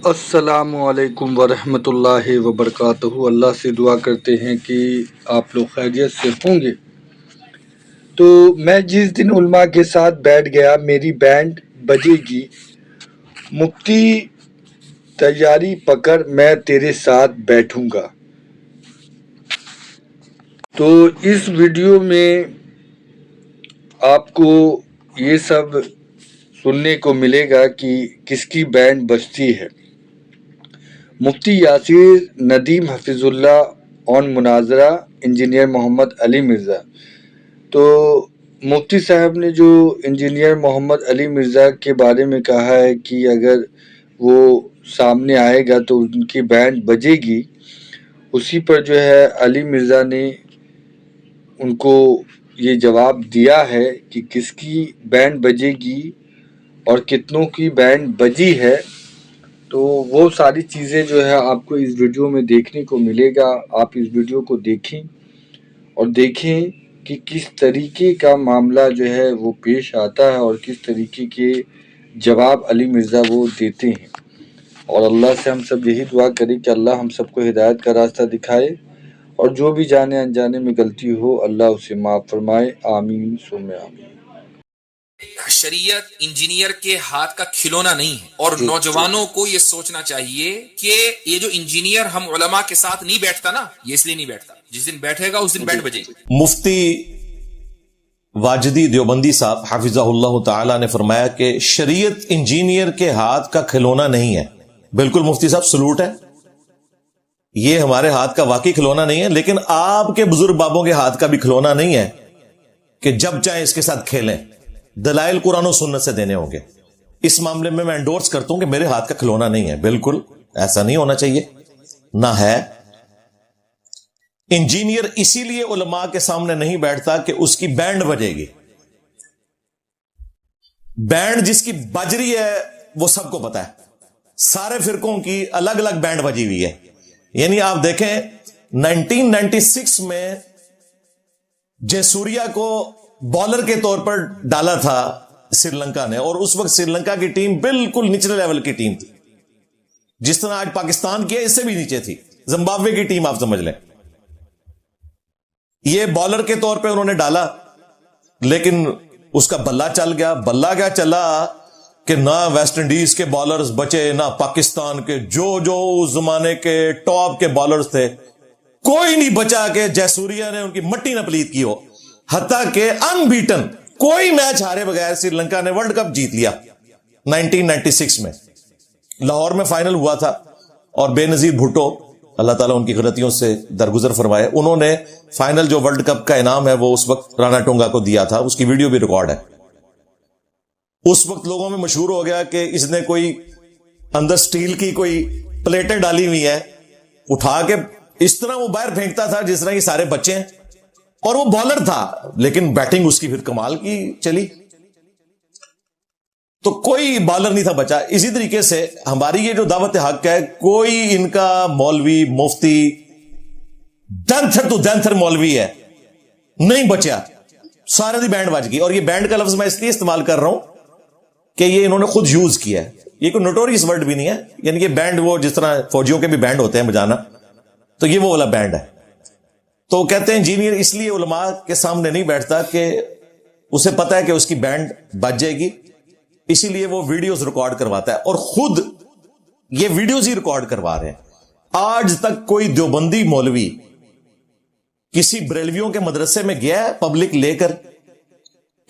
السلام علیکم ورحمۃ اللہ وبرکاتہ۔ اللہ سے دعا کرتے ہیں کہ آپ لوگ خیریت سے ہوں گے۔ تو میں جس دن علماء کے ساتھ بیٹھ گیا میری بینڈ بجے گی، مفتی تیاری پکڑ میں تیرے ساتھ بیٹھوں گا۔ تو اس ویڈیو میں آپ کو یہ سب سننے کو ملے گا کہ کس کی بینڈ بجتی ہے۔ مفتی یاسر ندیم حفظ اللہ آن مناظرہ انجینئر محمد علی مرزا۔ تو مفتی صاحب نے جو انجینئر محمد علی مرزا کے بارے میں کہا ہے کہ اگر وہ سامنے آئے گا تو ان کی بینڈ بجے گی، اسی پر جو ہے علی مرزا نے ان کو یہ جواب دیا ہے کہ کس کی بینڈ بجے گی اور کتنوں کی بینڈ بجی ہے۔ تو وہ ساری چیزیں جو ہے آپ کو اس ویڈیو میں دیکھنے کو ملے گا۔ آپ اس ویڈیو کو دیکھیں اور دیکھیں کہ کس طریقے کا معاملہ جو ہے وہ پیش آتا ہے اور کس طریقے کے جواب علی مرزا وہ دیتے ہیں۔ اور اللہ سے ہم سب یہی دعا کریں کہ اللہ ہم سب کو ہدایت کا راستہ دکھائے، اور جو بھی جانے انجانے میں غلطی ہو اللہ اسے معاف فرمائے، آمین ثم آمین۔ شریعت انجینئر کے ہاتھ کا کھلونا نہیں ہے، اور نوجوانوں کو یہ سوچنا چاہیے کہ یہ جو انجینئر ہم علماء کے ساتھ نہیں بیٹھتا نا، یہ اس لیے نہیں بیٹھتا، جس دن بیٹھے گا اس دن بیٹھ بجے گی۔ مفتی واجدی دیوبندی صاحب حفظہ اللہ تعالی نے فرمایا کہ شریعت انجینئر کے ہاتھ کا کھلونا نہیں ہے۔ بالکل مفتی صاحب سلوٹ ہے، یہ ہمارے ہاتھ کا واقعی کھلونا نہیں ہے، لیکن آپ کے بزرگ بابوں کے ہاتھ کا بھی کھلونا نہیں ہے کہ جب چاہے اس کے ساتھ کھیلیں۔ دلائل قرآن و سنت سے دینے ہوں گے۔ اس معاملے میں انڈورس کرتا ہوں کہ میرے ہاتھ کا کھلونا نہیں ہے، بالکل ایسا نہیں ہونا چاہیے، نہ ہے۔ انجینئر اسی لیے علماء کے سامنے نہیں بیٹھتا کہ اس کی بینڈ بجے گی۔ بینڈ جس کی بج رہی ہے وہ سب کو پتا ہے، سارے فرقوں کی الگ الگ بینڈ بجی ہوئی ہے۔ یعنی آپ دیکھیں 1996 میں جے سوریا کو بالر کے طور پر ڈالا تھا سری لنکا نے، اور اس وقت سری لنکا کی ٹیم بالکل نچلے لیول کی ٹیم تھی، جس طرح آج پاکستان کی ہے اس سے بھی نیچے تھی، زمبابوے کی ٹیم آپ سمجھ لیں۔ یہ بالر کے طور پہ انہوں نے ڈالا، لیکن اس کا بلہ چل گیا۔ بلہ کیا چلا کہ نہ ویسٹ انڈیز کے بالرز بچے، نہ پاکستان کے جو اس زمانے کے ٹاپ کے بالرز تھے، کوئی نہیں بچا کہ جے سوریا نے ان کی مٹی نہ پلیت کی ہو۔ حتیٰ کہ ان بیٹن کوئی میچ ہارے بغیر سری لنکا نے ورلڈ کپ جیت لیا 1996 میں۔ لاہور میں فائنل ہوا تھا، اور بے نظیر بھٹو اللہ تعالیٰ ان کی غلطیوں سے درگزر فرمائے، انہوں نے فائنل جو ورلڈ کپ کا انعام ہے وہ اس وقت رانا ٹونگا کو دیا تھا، اس کی ویڈیو بھی ریکارڈ ہے۔ اس وقت لوگوں میں مشہور ہو گیا کہ اس نے کوئی اندر سٹیل کی کوئی پلیٹیں ڈالی ہوئی ہیں، اٹھا کے اس طرح وہ باہر پھینکتا تھا جس طرح یہ سارے بچے ہیں، اور وہ بالر تھا لیکن بیٹنگ اس کی پھر کمال کی چلی، تو کوئی بالر نہیں تھا بچا۔ اسی طریقے سے ہماری یہ جو دعوت حق ہے، کوئی ان کا مولوی مفتی دینتھر تو دینتھر مولوی ہے نہیں بچیا، سارے دی بینڈ بج گئی۔ اور یہ بینڈ کا لفظ میں اس لیے استعمال کر رہا ہوں کہ یہ انہوں نے خود یوز کیا ہے، یہ کوئی نوٹوریس ورڈ بھی نہیں ہے، یعنی کہ بینڈ وہ جس طرح فوجیوں کے بھی بینڈ ہوتے ہیں بجانا، تو یہ وہ والا بینڈ ہے۔ تو کہتے ہیں انجینئر اس لیے علماء کے سامنے نہیں بیٹھتا کہ اسے پتا ہے کہ اس کی بینڈ بج جائے گی، اسی لیے وہ ویڈیوز ریکارڈ کرواتا ہے، اور خود یہ ویڈیوز ہی ریکارڈ کروا رہے ہیں۔ آج تک کوئی دیوبندی مولوی کسی بریلویوں کے مدرسے میں گیا ہے پبلک لے کر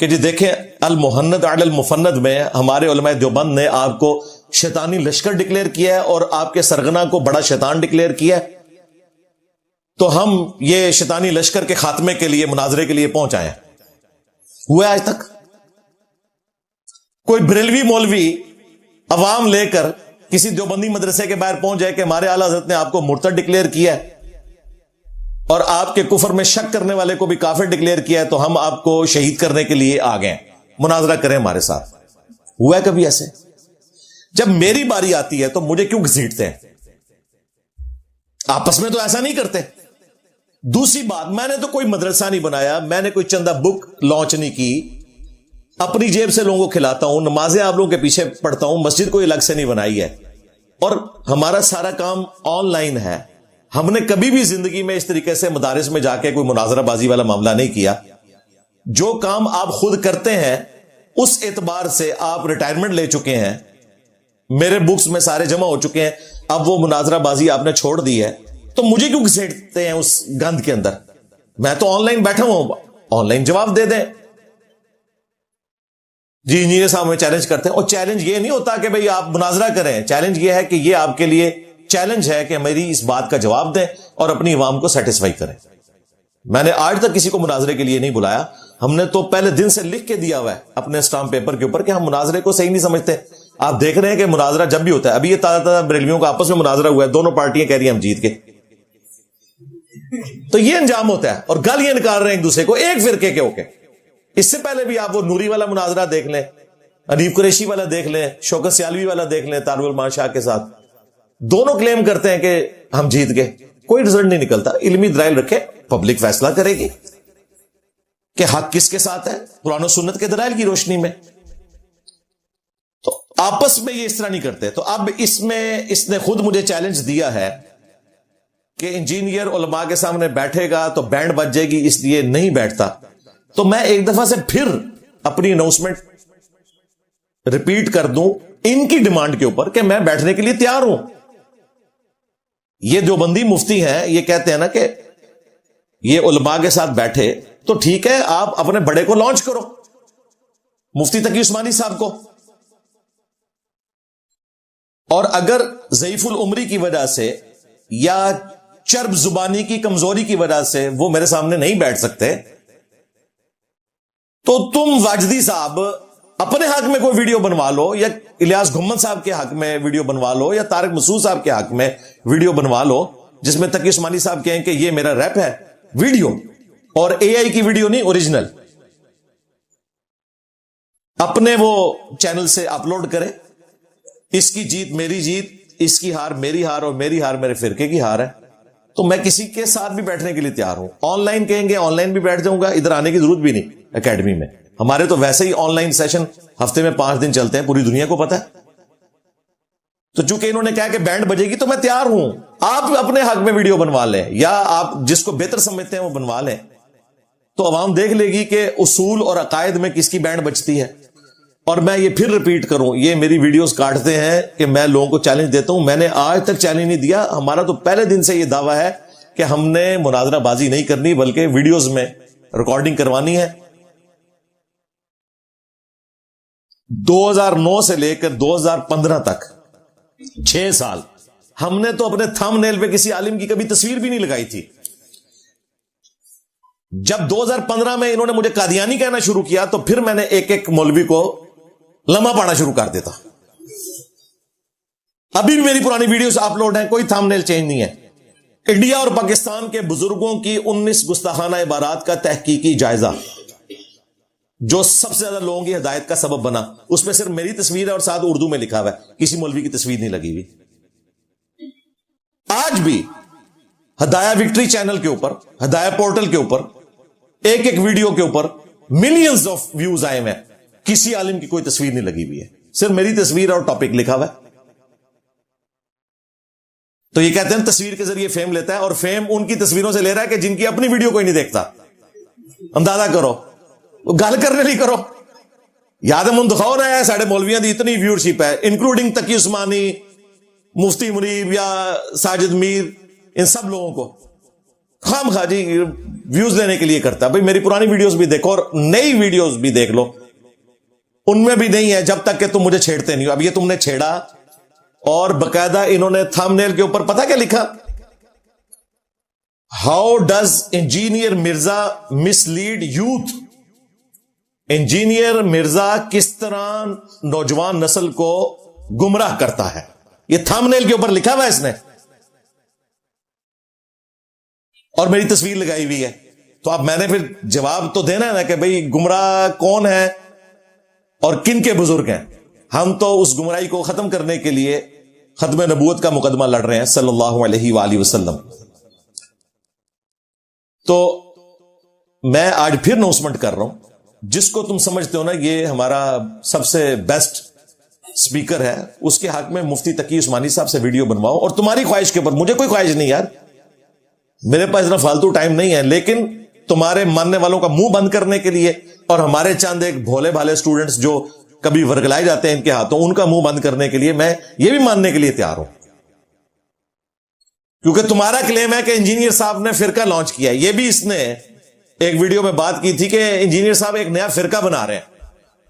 کہ جی دیکھیں المحند علی المفند میں ہمارے علماء دیوبند نے آپ کو شیطانی لشکر ڈکلیئر کیا ہے اور آپ کے سرغنہ کو بڑا شیطان ڈکلیئر کیا ہے، تو ہم یہ شیطانی لشکر کے خاتمے کے لیے مناظرے کے لیے پہنچ آئے ہیں؟ ہوا آج تک کوئی بریلوی مولوی عوام لے کر کسی دیوبندی مدرسے کے باہر پہنچ جائے کہ ہمارے اعلیٰ حضرت نے آپ کو مرتد ڈکلیئر کیا ہے اور آپ کے کفر میں شک کرنے والے کو بھی کافر ڈکلیئر کیا ہے، تو ہم آپ کو شہید کرنے کے لیے آ گئے، مناظرہ کریں ہمارے ساتھ؟ ہوا ہے کبھی ایسے؟ جب میری باری آتی ہے تو مجھے کیوں گھسیٹتے ہیں؟ آپس میں تو ایسا نہیں کرتے۔ دوسری بات، میں نے تو کوئی مدرسہ نہیں بنایا، میں نے کوئی چندہ بک لانچ نہیں کی، اپنی جیب سے لوگوں کو کھلاتا ہوں، نمازیں آپ لوگوں کے پیچھے پڑھتا ہوں، مسجد کوئی الگ سے نہیں بنائی ہے، اور ہمارا سارا کام آن لائن ہے. ہم نے کبھی بھی زندگی میں اس طریقے سے مدارس میں جا کے کوئی مناظرہ بازی والا معاملہ نہیں کیا. جو کام آپ خود کرتے ہیں اس اعتبار سے آپ ریٹائرمنٹ لے چکے ہیں, میرے بکس میں سارے جمع ہو چکے ہیں, اب وہ مناظرہ بازی آپ نے چھوڑ دی ہے, تو مجھے کیوں گھسیٹتے ہیں اس گند کے اندر؟ میں تو آن لائن بیٹھا ہوں, آن لائن جواب دے دیں. جی انجینئر صاحب ہمیں چیلنج کرتے ہیں, اور چیلنج یہ نہیں ہوتا کہ بھئی آپ مناظرہ کریں, چیلنج یہ ہے کہ یہ آپ کے لیے چیلنج ہے کہ میری اس بات کا جواب دیں اور اپنی عوام کو سیٹسفائی کریں. میں نے آج تک کسی کو مناظرے کے لیے نہیں بلایا, ہم نے تو پہلے دن سے لکھ کے دیا ہوا ہے اپنے اسٹامپ پیپر کے اوپر کہ ہم مناظرے کو صحیح نہیں سمجھتے. آپ دیکھ رہے ہیں کہ مناظرہ جب بھی ہوتا ہے, ابھی یہ تازہ بریلویوں کا آپس میں مناظرہ ہوا ہے, دونوں پارٹیاں کہہ رہی ہیں ہم جیت گئے, تو یہ انجام ہوتا ہے, اور گالیاں نکال رہے ہیں ایک دوسرے کو ایک فرقے کے ہو کے. اس سے پہلے بھی آپ وہ نوری والا مناظرہ دیکھ لیں, انیف قریشی والا دیکھ لیں, شوکت سیالوی والا دیکھ لیں طارق الرحمان شاہ کے ساتھ, دونوں کلیم کرتے ہیں کہ ہم جیت گئے, کوئی رزلٹ نہیں نکلتا. علمی دلائل رکھے, پبلک فیصلہ کرے گی کہ حق کس کے ساتھ ہے, قرآن و سنت کے دلائل کی روشنی میں. تو آپس میں یہ اس طرح نہیں کرتے. تو اب اس میں اس نے خود مجھے چیلنج دیا ہے کہ انجینئر علماء کے سامنے بیٹھے گا تو بینڈ بج جائے گی, اس لیے نہیں بیٹھتا. تو میں ایک دفعہ سے پھر اپنی اناؤنسمنٹ ریپیٹ کر دوں ان کی ڈیمانڈ کے اوپر کہ میں بیٹھنے کے لیے تیار ہوں. یہ دیوبندی مفتی ہیں, یہ کہتے ہیں نا کہ یہ علماء کے ساتھ بیٹھے, تو ٹھیک ہے آپ اپنے بڑے کو لانچ کرو, مفتی تقی عثمانی صاحب کو. اور اگر ضعیف العمری کی وجہ سے یا چرب زبانی کی کمزوری کی وجہ سے وہ میرے سامنے نہیں بیٹھ سکتے, تو تم واجدی صاحب اپنے حق میں کوئی ویڈیو بنوا لو, یا الیاس گھمن صاحب کے حق میں ویڈیو بنوا لو, یا طارق مسعود صاحب کے حق میں ویڈیو بنوا لو, جس میں تقی عثمانی صاحب کہیں کہ یہ میرا ریپ ہے ویڈیو, اور اے آئی کی ویڈیو نہیں, اوریجنل اپنے وہ چینل سے اپلوڈ کرے. اس کی جیت میری جیت, اس کی ہار میری ہار, اور میری ہار میرے فرقے کی ہار ہے. تو میں کسی کے ساتھ بھی بیٹھنے کے لیے تیار ہوں. آن لائن کہیں گے آن لائن بھی بیٹھ جاؤں گا, ادھر آنے کی ضرورت بھی نہیں. اکیڈمی میں ہمارے تو ویسے ہی آن لائن سیشن ہفتے میں 5 دن چلتے ہیں, پوری دنیا کو پتا ہے. تو چونکہ انہوں نے کہا کہ بینڈ بجے گی, تو میں تیار ہوں. آپ اپنے حق میں ویڈیو بنوا لیں, یا آپ جس کو بہتر سمجھتے ہیں وہ بنوا لیں, تو عوام دیکھ لے گی کہ اصول اور عقائد میں کس کی بینڈ بجتی ہے. اور میں یہ پھر ریپیٹ کروں, یہ میری ویڈیوز کاٹتے ہیں کہ میں لوگوں کو چیلنج دیتا ہوں. میں نے آج تک چیلنج نہیں دیا. ہمارا تو پہلے دن سے یہ دعویٰ ہے کہ ہم نے مناظرہ بازی نہیں کرنی, بلکہ ویڈیوز میں ریکارڈنگ کروانی ہے. 2009 سے لے کر 2015 تک 6 سال ہم نے تو اپنے تھم نیل پہ کسی عالم کی کبھی تصویر بھی نہیں لگائی تھی. جب 2015 میں انہوں نے مجھے قادیانی کہنا شروع کیا, تو پھر میں نے ایک ایک مولوی کو لمحہ پانا شروع کر دیتا. ابھی بھی میری پرانی ویڈیوز اپلوڈ ہیں, کوئی تھم نیل چینج نہیں ہے. انڈیا اور پاکستان کے بزرگوں کی 19 گستاخانہ عبارات کا تحقیقی جائزہ, جو سب سے زیادہ لوگوں کی ہدایت کا سبب بنا, اس میں صرف میری تصویر ہے اور ساتھ اردو میں لکھا ہوا ہے, کسی مولوی کی تصویر نہیں لگی ہوئی. آج بھی ہدایہ وکٹری چینل کے اوپر, ہدایہ پورٹل کے اوپر, ایک ایک ویڈیو کے اوپر ملینز آف ویوز آئے ہیں, کسی عالم کی کوئی تصویر نہیں لگی ہوئی ہے, صرف میری تصویر اور ٹاپک لکھا ہوا ہے. تو یہ کہتے ہیں تصویر کے ذریعے فیم لیتا ہے, اور فیم ان کی تصویروں سے لے رہا ہے کہ جن کی اپنی ویڈیو کوئی نہیں دیکھتا. اندازہ کرو, گل کرنے لی کرو. یاد من دکھاؤ رہا ہے ساڑھے مولویاں دی اتنی ویورشپ ہے, انکلوڈنگ تقی عثمانی, مفتی منیب یا ساجد میر, ان سب لوگوں کو خام خواہ جی ویوز لینے کے لیے کرتا ہے. بھئی میری پرانی ویڈیوز بھی دیکھو, اور نئی ویڈیوز بھی دیکھ لو, ان میں بھی نہیں ہے جب تک کہ تم مجھے چھیڑتے نہیں ہو. اب یہ تم نے چھیڑا, اور باقاعدہ انہوں نے تھم نیل کے اوپر پتہ کیا لکھا, how does engineer Mirza miss lead youth. Engineer Mirza کس طرح نوجوان نسل کو گمراہ کرتا ہے, یہ تھم نیل کے اوپر لکھا ہوا ہے اس نے, اور میری تصویر لگائی ہوئی ہے. تو اب میں نے پھر جواب تو دینا ہے نا کہ بھئی گمراہ کون ہے اور کن کے بزرگ ہیں. ہم تو اس گمراہی کو ختم کرنے کے لیے ختم نبوت کا مقدمہ لڑ رہے ہیں صلی اللہ علیہ وآلہ وسلم. تو میں آج پھر اناؤنسمنٹ کر رہا ہوں, جس کو تم سمجھتے ہو نا یہ ہمارا سب سے بیسٹ اسپیکر ہے اس کے حق میں مفتی تقی عثمانی صاحب سے ویڈیو بنواؤ, اور تمہاری خواہش کے اوپر, مجھے کوئی خواہش نہیں یار, میرے پاس اتنا فالتو ٹائم نہیں ہے, لیکن تمہارے ماننے والوں کا منہ بند کرنے کے لیے اور ہمارے چند ایک بھولے بھالے سٹوڈنٹس جو کبھی ورگلائے جاتے ہیں ان کے ہاتھوں, ان کا منہ بند کرنے کے لیے میں یہ بھی ماننے کے لیے تیار ہوں. کیونکہ تمہارا کلیم ہے کہ انجینئر صاحب نے فرقہ لانچ کیا ہے, یہ بھی اس نے ایک ویڈیو میں بات کی تھی کہ انجینئر صاحب ایک نیا فرقہ بنا رہے ہیں,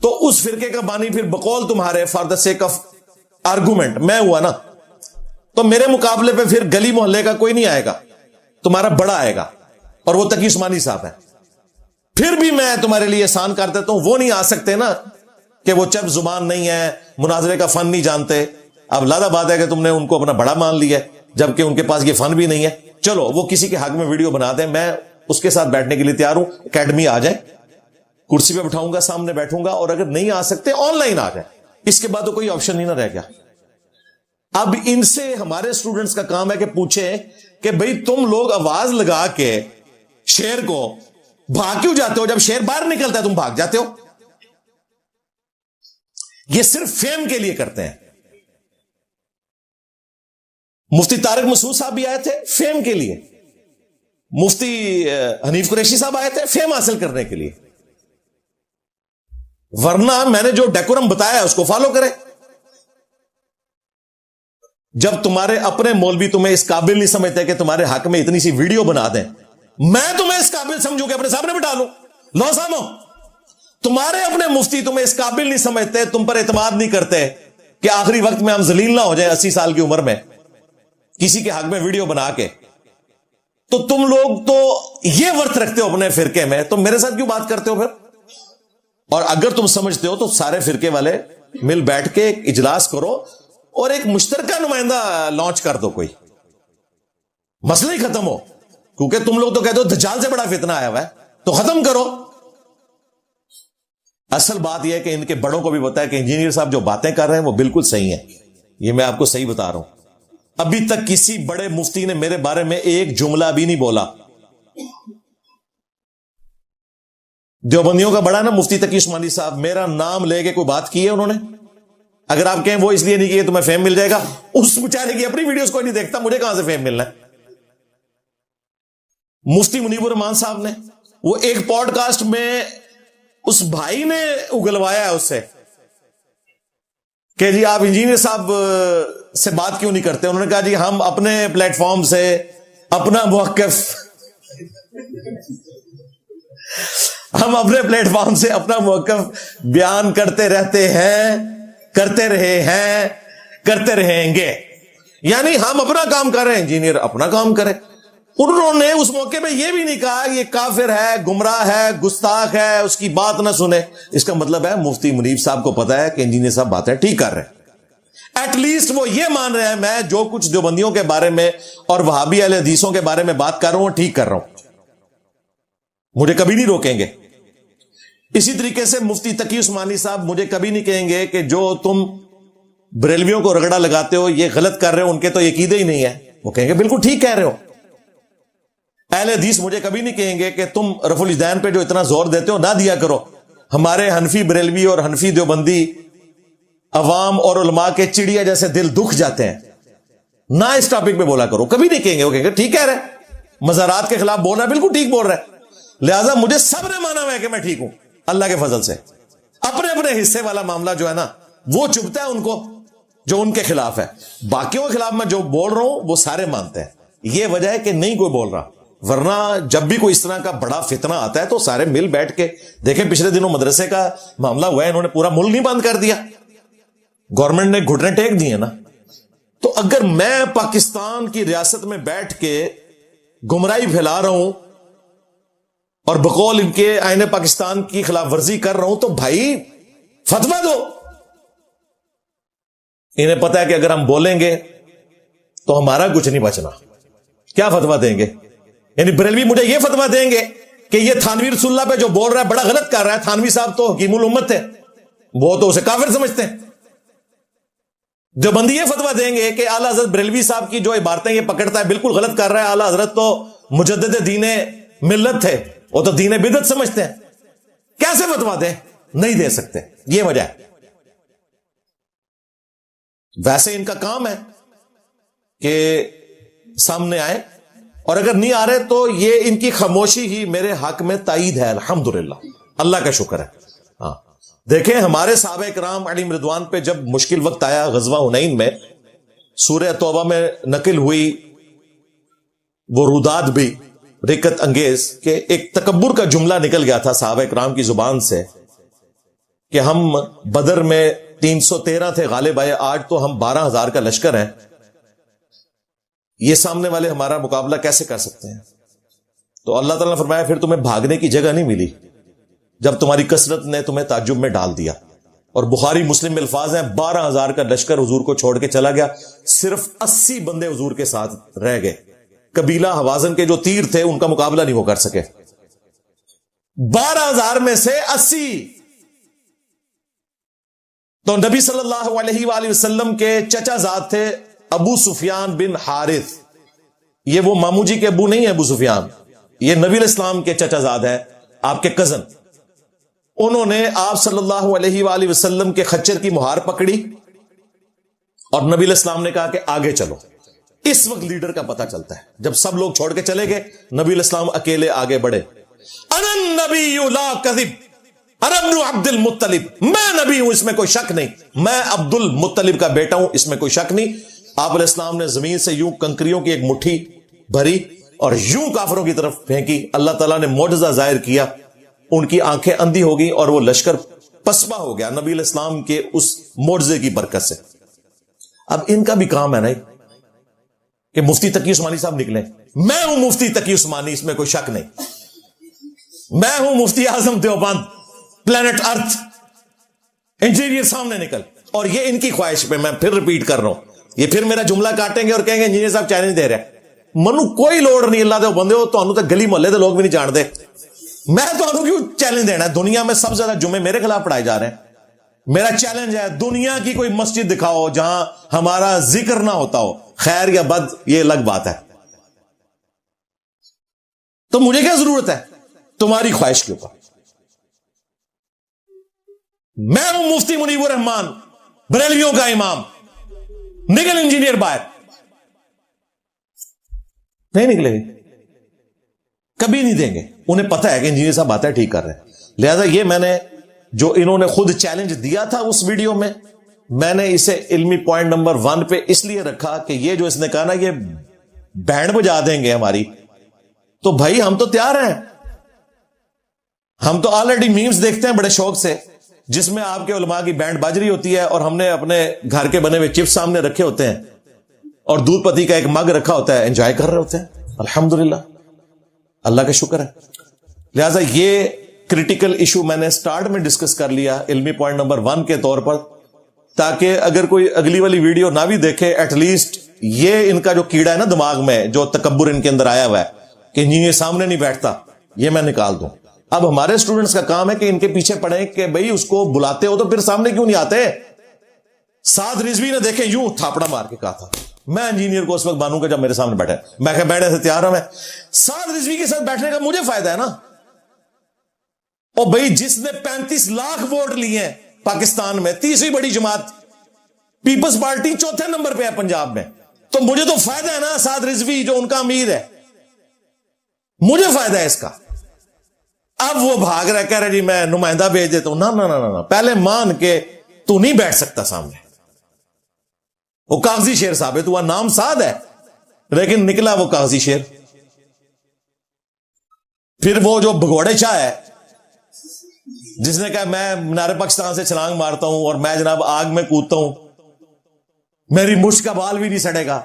تو اس فرقے کا بانی پھر بقول تمہارے for the sake of argument میں ہوا نا, تو میرے مقابلے پہ پھر گلی محلے کا کوئی نہیں آئے گا, تمہارا بڑا آئے گا, اور وہ تقی عثمانی صاحب ہے. پھر بھی میں تمہارے لیے احسان کر دیتا ہوں, وہ نہیں آ سکتے نا کہ وہ چپ زبان نہیں ہے, مناظرے کا فن نہیں جانتے. اب لادہ بات ہے کہ تم نے ان کو اپنا بڑا مان لیا ہے, جبکہ ان کے پاس یہ فن بھی نہیں ہے. چلو وہ کسی کے حق میں ویڈیو بنا دیں, میں اس کے ساتھ بیٹھنے کے لیے تیار ہوں. اکیڈمی آ جائیں, کرسی پہ بٹھاؤں گا, سامنے بیٹھوں گا, اور اگر نہیں آ سکتے آن لائن آ جائیں. اس کے بعد تو کوئی آپشن نہیں نہ رہ گیا. اب ان سے ہمارے اسٹوڈنٹس کا کام ہے کہ پوچھیں کہ بھئی تم لوگ آواز لگا کے شیر کو بھاگ کیوں جاتے ہو؟ جب شیر باہر نکلتا ہے تم بھاگ جاتے ہو. یہ صرف فیم کے لیے کرتے ہیں. مفتی طارق مسعود صاحب بھی آئے تھے فیم کے لیے, مفتی حنیف قریشی صاحب آئے تھے فیم حاصل کرنے کے لیے. ورنہ میں نے جو ڈیکورم بتایا ہے اس کو فالو کریں. جب تمہارے اپنے مولوی تمہیں اس قابل نہیں سمجھتے کہ تمہارے حق میں اتنی سی ویڈیو بنا دیں, میں تمہیں اس قابل سمجھوں کہ اپنے سامنے بٹھا لوں. لو سامو, تمہارے اپنے مفتی تمہیں اس قابل نہیں سمجھتے, تم پر اعتماد نہیں کرتے کہ آخری وقت میں ہم ذلیل نہ ہو جائیں 80 سال کی عمر میں کسی کے حق میں ویڈیو بنا کے. تو تم لوگ تو یہ ورت رکھتے ہو اپنے فرقے میں, تو میرے ساتھ کیوں بات کرتے ہو پھر؟ اور اگر تم سمجھتے ہو تو سارے فرقے والے مل بیٹھ کے ایک اجلاس کرو اور ایک مشترکہ نمائندہ لانچ کر دو, کوئی مسئلہ ہی ختم ہو. کیونکہ تم لوگ تو کہتے ہو دجال سے بڑا فتنہ آیا ہوا ہے, تو ختم کرو. اصل بات یہ ہے کہ ان کے بڑوں کو بھی پتا ہے کہ انجینئر صاحب جو باتیں کر رہے ہیں وہ بالکل صحیح ہیں. یہ میں آپ کو صحیح بتا رہا ہوں. ابھی تک کسی بڑے مفتی نے میرے بارے میں ایک جملہ بھی نہیں بولا. دیوبندیوں کا بڑا نا مفتی تقی عثمانی صاحب, میرا نام لے کے کوئی بات کی ہے انہوں نے؟ اگر آپ کہیں وہ اس لیے نہیں کہ تمہیں فیم مل جائے گا, اس بیچارے کی اپنی ویڈیوز کوئی نہیں دیکھتا, مجھے کہاں سے فیم ملنا ہے. مفتی منیب الرحمان صاحب نے وہ ایک پوڈ کاسٹ میں اس بھائی نے اگلوایا ہے اس سے کہ جی آپ انجینئر صاحب سے بات کیوں نہیں کرتے. انہوں نے کہا جی ہم اپنے پلیٹ فارم سے اپنا موقف ہم اپنے پلیٹ فارم سے اپنا موقف بیان کرتے رہتے ہیں, کرتے رہے ہیں, کرتے رہیں گے. یعنی ہم اپنا کام کر رہے ہیں, انجینئر اپنا کام کرے. انہوں نے اس موقع پہ یہ بھی نہیں کہا یہ کافر ہے, گمراہ ہے, گستاخ ہے, اس کی بات نہ سنے. اس کا مطلب ہے مفتی منیب صاحب کو پتا ہے کہ انجینئر صاحب باتیں ٹھیک کر رہے ہیں. ایٹ لیسٹ وہ یہ مان رہے ہیں میں جو کچھ دیوبندیوں کے بارے میں اور وہابی اہل حدیثوں کے بارے میں بات کر رہا ہوں ٹھیک کر رہا ہوں, مجھے کبھی نہیں روکیں گے. اسی طریقے سے مفتی تقی عثمانی صاحب مجھے کبھی نہیں کہیں گے کہ جو تم بریلویوں کو رگڑا لگاتے ہو یہ غلط کر رہے ہو, ان کے تو یہ عقیدے ہی نہیں ہے. وہ کہیں گے بالکل ٹھیک کہہ رہے ہو. اہل حدیث مجھے کبھی نہیں کہیں گے کہ تم رفع الیدین پہ جو اتنا زور دیتے ہو نہ دیا کرو, ہمارے حنفی بریلوی اور حنفی دیوبندی عوام اور علماء کے چڑیا جیسے دل دکھ جاتے ہیں, نہ اس ٹاپک پہ بولا کرو. کبھی نہیں کہیں گے. وہ کہیں گے ٹھیک کہہ رہے, مزارات کے خلاف بول رہا ہے, بالکل ٹھیک بول رہا ہے. لہذا مجھے سب نے مانا ہوا ہے کہ میں ٹھیک ہوں اللہ کے فضل سے. اپنے اپنے حصے والا معاملہ جو ہے نا وہ چبھتا ہے ان کو جو ان کے خلاف ہے. باقیوں کے خلاف میں جو بول رہا ہوں وہ سارے مانتے ہیں. یہ وجہ ہے کہ نہیں کوئی بول رہا. ورنہ جب بھی کوئی اس طرح کا بڑا فتنہ آتا ہے تو سارے مل بیٹھ کے دیکھیں. پچھلے دنوں مدرسے کا معاملہ ہوا ہے, انہوں نے پورا ملک نہیں بند کر دیا, گورنمنٹ نے گھٹنے ٹیک دیے نا. تو اگر میں پاکستان کی ریاست میں بیٹھ کے گمراہی پھیلا رہا ہوں اور بقول ان کے آئین پاکستان کی خلاف ورزی کر رہا ہوں تو بھائی فتویٰ دو. انہیں پتا ہے کہ اگر ہم بولیں گے تو ہمارا کچھ نہیں بچنا. کیا فتویٰ دیں گے؟ یعنی بریلوی مجھے یہ فتویٰ دیں گے کہ یہ تھانوی رسول اللہ پہ جو بول رہا ہے بڑا غلط کر رہا ہے. تھانوی صاحب تو حکیم الامت تھے, وہ تو اسے کافر سمجھتے ہیں. جو بندی یہ فتویٰ دیں گے کہ اعلیٰ حضرت بریلوی صاحب کی جو عبارتیں یہ پکڑتا ہے بالکل غلط کر رہا ہے, اعلیٰ حضرت تو مجدد دین ملت تھے, وہ تو دین بدعت سمجھتے ہیں. کیسے فتویٰ دیں؟ نہیں دے سکتے. یہ وجہ ہے. ویسے ان کا کام ہے کہ سامنے آئے، اور اگر نہیں آ رہے تو یہ ان کی خاموشی ہی میرے حق میں تائید ہے، الحمدللہ، اللہ کا شکر ہے۔ ہاں دیکھیں ہمارے صحابہ کرام علیہم رضوان پہ جب مشکل وقت آیا غزوہ حنین میں، سورہ توبہ میں نقل ہوئی وہ روداد بھی رکت انگیز کہ ایک تکبر کا جملہ نکل گیا تھا صحابہ کرام کی زبان سے کہ ہم بدر میں 313 تھے غالب آئے، آج تو ہم 12,000 کا لشکر ہیں، یہ سامنے والے ہمارا مقابلہ کیسے کر سکتے ہیں؟ تو اللہ تعالیٰ نے فرمایا پھر تمہیں بھاگنے کی جگہ نہیں ملی جب تمہاری کثرت نے تمہیں تعجب میں ڈال دیا۔ اور بخاری مسلم میں الفاظ ہیں 12,000 کا لشکر حضور کو چھوڑ کے چلا گیا، صرف 80 بندے حضور کے ساتھ رہ گئے، قبیلہ حوازن کے جو تیر تھے ان کا مقابلہ نہیں وہ کر سکے، 12,000 میں سے 80۔ تو نبی صلی اللہ علیہ وآلہ وسلم کے چچا زاد تھے ابو سفیان بن حارث، یہ وہ مامو جی کے ابو نہیں ہے ابو سفیان، یہ نبی علیہ السلام کے چچا زاد ہے، آپ کے کزن۔ انہوں نے آپ صلی اللہ علیہ وآلہ وسلم کے خچر کی مہار پکڑی اور نبی علیہ السلام نے کہا کہ آگے چلو۔ اس وقت لیڈر کا پتہ چلتا ہے، جب سب لوگ چھوڑ کے چلے گئے نبی علیہ السلام اکیلے آگے بڑھے۔ انا النبی لا کذب انا ابن عبد المطلب، میں نبی ہوں اس میں کوئی شک نہیں، میں عبد المطلب کا بیٹا ہوں اس میں کوئی شک نہیں۔ آپ علیہ السلام نے زمین سے یوں کنکریوں کی ایک مٹھی بھری اور یوں کافروں کی طرف پھینکی، اللہ تعالیٰ نے معجزہ ظاہر کیا، ان کی آنکھیں اندھی ہو گئی اور وہ لشکر پسپا ہو گیا نبی علیہ السلام کے اس معجزے کی برکت سے۔ اب ان کا بھی کام ہے نا کہ مفتی تقی عثمانی صاحب نکلیں، میں ہوں مفتی تقی عثمانی اس میں کوئی شک نہیں، میں ہوں مفتی اعظم دیوبند، پلانٹ ارتھ، انجینئر سامنے نکل۔ اور یہ ان کی خواہش پہ میں پھر ریپیٹ کر رہا ہوں، یہ پھر میرا جملہ کاٹیں گے اور کہیں گے انجینئر صاحب چیلنج دے رہے منو کوئی لوڑ نہیں، اللہ دے بندے ہو تو گلی محلے دے لوگ بھی نہیں جانتے، میں تو کیوں چیلنج دینا ہے؟ دنیا میں سب سے زیادہ جمعے میرے خلاف پڑھائے جا رہے ہیں، میرا چیلنج ہے دنیا کی کوئی مسجد دکھاؤ جہاں ہمارا ذکر نہ ہوتا ہو، خیر یا بد یہ الگ بات ہے، تو مجھے کیا ضرورت ہے تمہاری خواہش کے اوپر؟ میں ہوں مفتی منیب الرحمان بریلویوں کا امام، نکل انجینئر باہر، نہیں نکلے گے، کبھی نہیں دیں گے، انہیں پتہ ہے کہ انجینئر صاحب باتیں ٹھیک کر رہے ہیں۔ لہذا یہ میں نے جو انہوں نے خود چیلنج دیا تھا اس ویڈیو میں نے اسے علمی پوائنٹ نمبر 1 پہ اس لیے رکھا کہ یہ جو اس نے کہا نا یہ بینڈ بجا دیں گے ہماری، تو بھائی ہم تو تیار ہیں، ہم تو آلریڈی میمز دیکھتے ہیں بڑے شوق سے جس میں آپ کے علماء کی بینڈ بج رہی ہوتی ہے اور ہم نے اپنے گھر کے بنے ہوئے چپس سامنے رکھے ہوتے ہیں اور دودھ پتی کا ایک مگ رکھا ہوتا ہے، انجوائے کر رہے ہوتے ہیں، الحمدللہ، اللہ کا شکر ہے۔ لہذا یہ کریٹیکل ایشو میں نے سٹارٹ میں ڈسکس کر لیا علمی پوائنٹ نمبر 1 کے طور پر، تاکہ اگر کوئی اگلی والی ویڈیو نہ بھی دیکھے ایٹ لیسٹ یہ ان کا جو کیڑا ہے نا دماغ میں، جو تکبر ان کے اندر آیا ہوا ہے کہ انجینئر سامنے نہیں بیٹھتا، یہ میں نکال دوں۔ اب ہمارے اسٹوڈنٹس کا کام ہے کہ ان کے پیچھے پڑھیں کہ بھئی اس کو بلاتے ہو تو پھر سامنے کیوں نہیں آتے؟ سعد رضوی نے دیکھیں یوں تھاپڑا مار کے کہا تھا میں انجینئر کو اس وقت مانوں گا جب میرے سامنے بیٹھے، میں کہ بیٹھے سے تیار ہوں، میں سعد رضوی کے ساتھ بیٹھنے کا مجھے فائدہ ہے نا۔ اور بھئی جس نے 35 لاکھ ووٹ لیے ہیں پاکستان میں، تیسری بڑی جماعت پیپلز پارٹی 4تھے نمبر پہ ہے پنجاب میں، تو مجھے تو فائدہ ہے نا، سعد رضوی جو ان کا امیر ہے مجھے فائدہ ہے اس کا۔ اب وہ بھاگ رہا کہہ رہا جی میں نمائندہ بھیج دیتا ہوں، نہ پہلے مان کے تو نہیں بیٹھ سکتا سامنے، وہ کاغذی شیر ثابت ہوا، نام سعد ہے لیکن نکلا وہ کاغذی شیر۔ پھر وہ جو بھگوڑے شاہ ہے جس نے کہا میں مینار پاکستان سے چھلانگ مارتا ہوں اور میں جناب آگ میں کودتا ہوں، میری مشک کا بال بھی نہیں سڑے گا،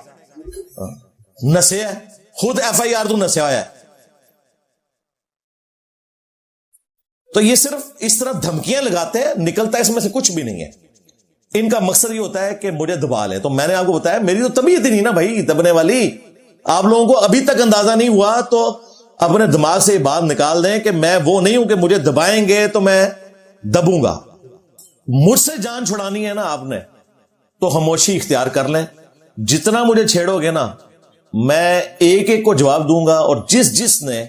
نسے ہے خود FIR تو نسے ہوا ہے۔ تو یہ صرف اس طرح دھمکیاں لگاتے ہیں، نکلتا ہے اس میں سے کچھ بھی نہیں ہے۔ ان کا مقصد یہ ہوتا ہے کہ مجھے دبا لیں۔ تو میں نے آپ کو بتایا میری تو طبیعت ہی نہیں نا بھائی دبنے والی، آپ لوگوں کو ابھی تک اندازہ نہیں ہوا تو اپنے دماغ سے یہ بات نکال دیں کہ میں وہ نہیں ہوں کہ مجھے دبائیں گے تو میں دبوں گا۔ مجھ سے جان چھڑانی ہے نا آپ نے تو خاموشی اختیار کر لیں، جتنا مجھے چھیڑو گے نا میں ایک ایک کو جواب دوں گا، اور جس نے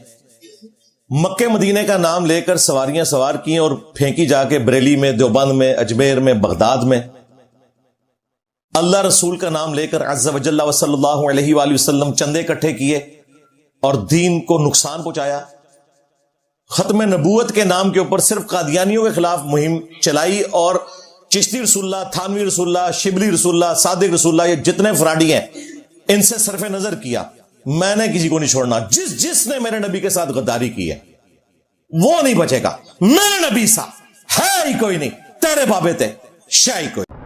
مکے مدینے کا نام لے کر سواریاں سوار کی اور پھینکی جا کے بریلی میں، دیوبند میں، اجمیر میں، بغداد میں، اللہ رسول کا نام لے کر عز وجل و صلی اللہ علیہ وآلہ وسلم چندے اکٹھے کیے اور دین کو نقصان پہنچایا. ختم نبوت کے نام کے اوپر صرف قادیانیوں کے خلاف مہم چلائی اور چشتی رسول اللہ، تھانوی رسول اللہ، شبلی رسول اللہ، صادق رسول اللہ، یہ جتنے فراڈی ہیں ان سے صرف نظر کیا. میں نے کسی کو نہیں چھوڑنا. جس نے میرے نبی کے ساتھ غداری کی ہے وہ نہیں بچے گا. میرے نبی سا ہے ہی کوئی نہیں، تیرے بابے تھے شاہی کوئی.